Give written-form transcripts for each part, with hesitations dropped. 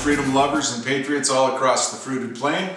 freedom lovers and patriots all across the fruited plain.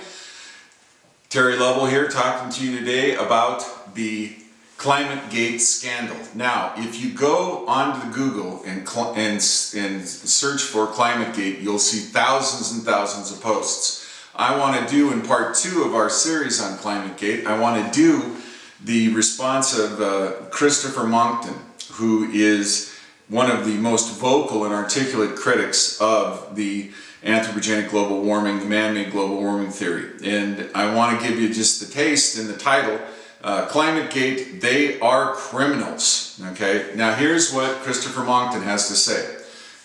Terry Lovell here talking to you today about the Climategate scandal. Now, if you go onto Google and search for Climategate, you'll see thousands and thousands of posts. I want to do in part 2 of our series on Climategate, I want to do the response of Christopher Monckton, who is one of the most vocal and articulate critics of the anthropogenic global warming, the man-made global warming theory. And I want to give you just the taste in the title, Climategate, they are criminals. Okay, now here's what Christopher Monckton has to say.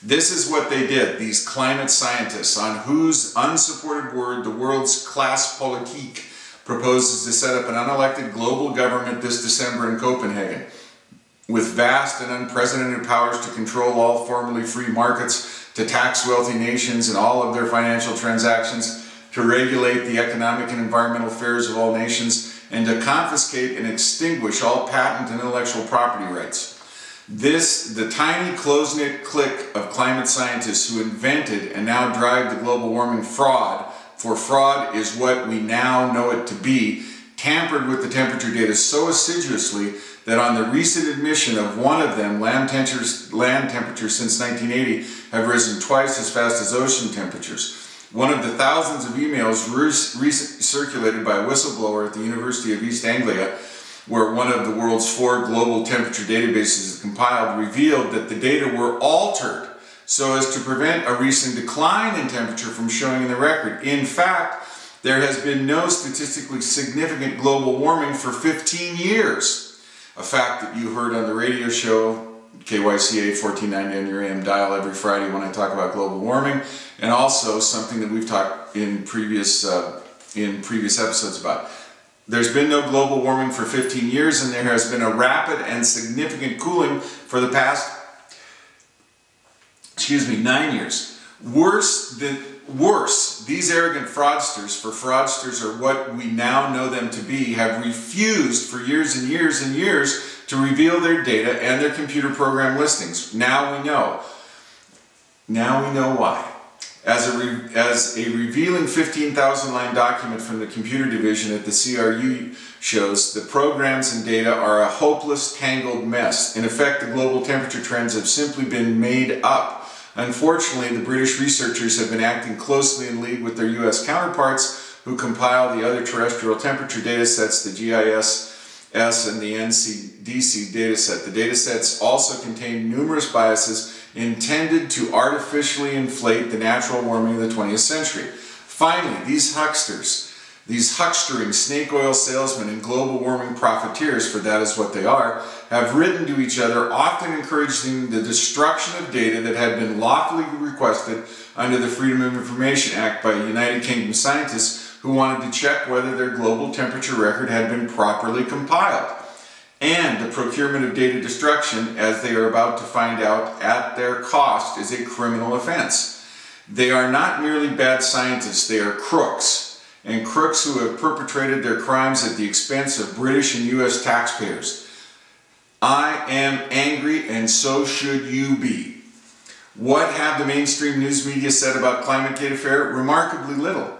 This is what they did, these climate scientists, on whose unsupported word the world's class politique proposes to set up an unelected global government this December in Copenhagen, with vast and unprecedented powers to control all formerly free markets, to tax wealthy nations and all of their financial transactions, to regulate the economic and environmental affairs of all nations, and to confiscate and extinguish all patent and intellectual property rights. The tiny close-knit clique of climate scientists who invented and now drive the global warming fraud, for fraud is what we now know it to be, tampered with the temperature data so assiduously that on the recent admission of one of them, land temperatures since 1980 have risen twice as fast as ocean temperatures. One of the thousands of emails recently circulated by a whistleblower at the University of East Anglia, where one of the world's 4 global temperature databases is compiled, revealed that the data were altered so as to prevent a recent decline in temperature from showing in the record. In fact, there has been no statistically significant global warming for 15 years. A fact that you heard on the radio show, KYCA 1490 on your AM dial every Friday when I talk about global warming, and also something that we've talked in previous episodes about. There's been no global warming for 15 years, and there has been a rapid and significant cooling for the past, 9 years. Worse, these arrogant fraudsters, for fraudsters are what we now know them to be, have refused for years and years and years to reveal their data and their computer program listings. Now we know. Now we know why. As a revealing 15,000-line document from the computer division at the CRU shows, the programs and data are a hopeless, tangled mess. In effect, the global temperature trends have simply been made up. Unfortunately, the British researchers have been acting closely in league with their US counterparts who compile the other terrestrial temperature data sets, the GIS and the NCDC dataset. The datasets also contain numerous biases intended to artificially inflate the natural warming of the 20th century. Finally, these hucksters, these huckstering snake oil salesmen and global warming profiteers, for that is what they are, have written to each other, often encouraging the destruction of data that had been lawfully requested under the Freedom of Information Act by United Kingdom scientists who wanted to check whether their global temperature record had been properly compiled. And the procurement of data destruction, as they are about to find out at their cost, is a criminal offense. They are not merely bad scientists, they are crooks, and crooks who have perpetrated their crimes at the expense of British and US taxpayers. I am angry, and so should you be. What have the mainstream news media said about Climategate affair? Remarkably little.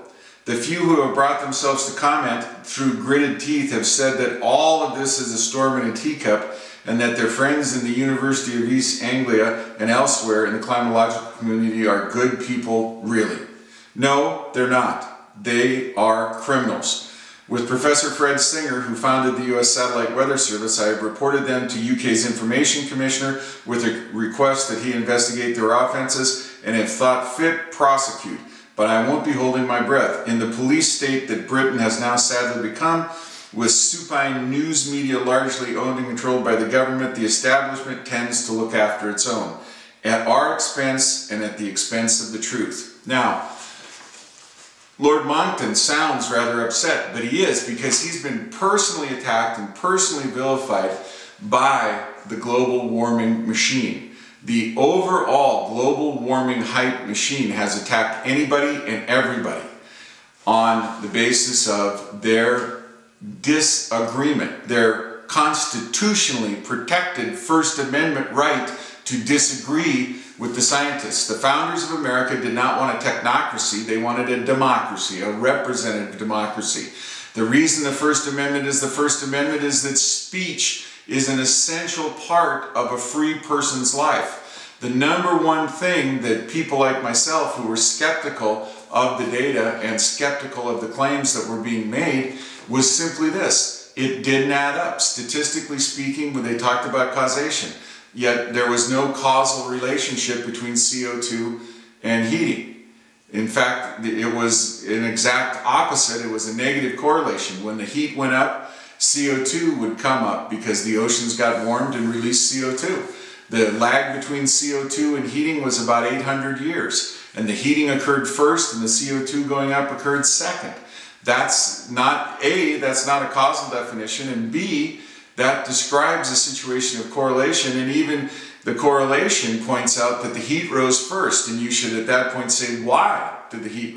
The few who have brought themselves to comment through gritted teeth have said that all of this is a storm in a teacup and that their friends in the University of East Anglia and elsewhere in the climatological community are good people, really. No, they're not. They are criminals. With Professor Fred Singer, who founded the US Satellite Weather Service, I have reported them to UK's Information Commissioner with a request that he investigate their offences and, if thought fit, prosecute. But I won't be holding my breath. In the police state that Britain has now sadly become, with supine news media largely owned and controlled by the government, the establishment tends to look after its own, at our expense and at the expense of the truth. Now, Lord Monckton sounds rather upset, but he is, because he's been personally attacked and personally vilified by the global warming machine. The overall global warming hype machine has attacked anybody and everybody on the basis of their disagreement, their constitutionally protected First Amendment right to disagree with the scientists. The founders of America did not want a technocracy, they wanted a democracy, a representative democracy. The reason the First Amendment is the First Amendment is that speech is an essential part of a free person's life. The number one thing that people like myself who were skeptical of the data and skeptical of the claims that were being made was simply this: it didn't add up. Statistically speaking, when they talked about causation, yet there was no causal relationship between CO2 and heating. In fact, it was an exact opposite. It was a negative correlation. When the heat went up, CO2 would come up because the oceans got warmed and released CO2. The lag between CO2 and heating was about 800 years. And the heating occurred first and the CO2 going up occurred second. That's not A, that's not a causal definition, and B, that describes a situation of correlation, and even the correlation points out that the heat rose first, and you should at that point say, why did the heat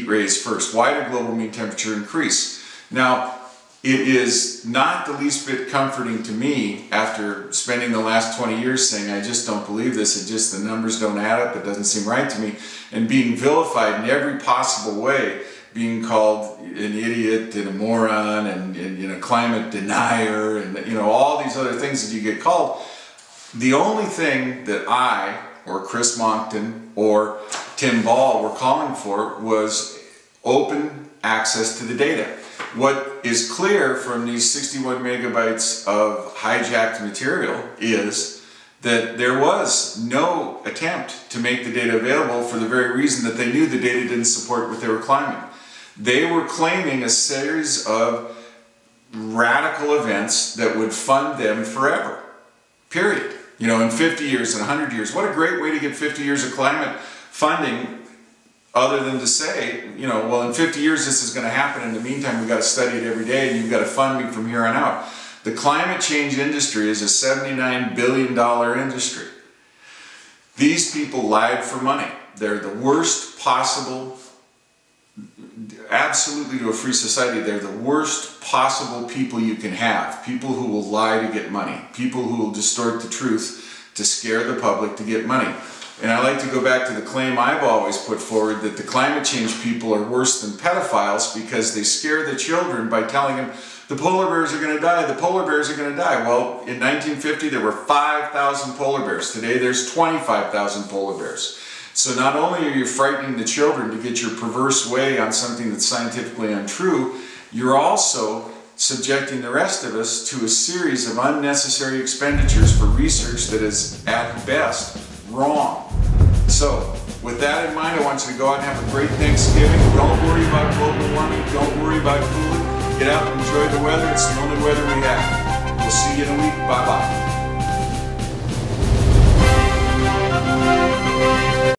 raise first? Why did global mean temperature increase? Now, it is not the least bit comforting to me after spending the last 20 years saying, I just don't believe this, the numbers don't add up, it doesn't seem right to me, and being vilified in every possible way, being called an idiot and a moron and you know, climate denier and you know, all these other things that you get called. The only thing that I or Chris Monckton or Tim Ball were calling for was open access to the data. What is clear from these 61 megabytes of hijacked material is that there was no attempt to make the data available for the very reason that they knew the data didn't support what they were claiming. They were claiming a series of radical events that would fund them forever, period. You know, in 50 years and 100 years. What a great way to get 50 years of climate funding, other than to say, you know, well, in 50 years this is going to happen. In the meantime, we've got to study it every day and you've got to fund me from here on out. The climate change industry is a $79 billion industry. These people lied for money. They're the worst possible, absolutely to a free society, they're the worst possible people you can have. People who will lie to get money. People who will distort the truth to scare the public to get money. And I like to go back to the claim I've always put forward that the climate change people are worse than pedophiles because they scare the children by telling them the polar bears are going to die, the polar bears are going to die. Well, in 1950 there were 5,000 polar bears. Today there's 25,000 polar bears. So not only are you frightening the children to get your perverse way on something that's scientifically untrue, you're also subjecting the rest of us to a series of unnecessary expenditures for research that is, at best, wrong. So, with that in mind, I want you to go out and have a great Thanksgiving. Don't worry about global warming. Don't worry about cooling. Get out and enjoy the weather. It's the only weather we have. We'll see you in a week. Bye-bye.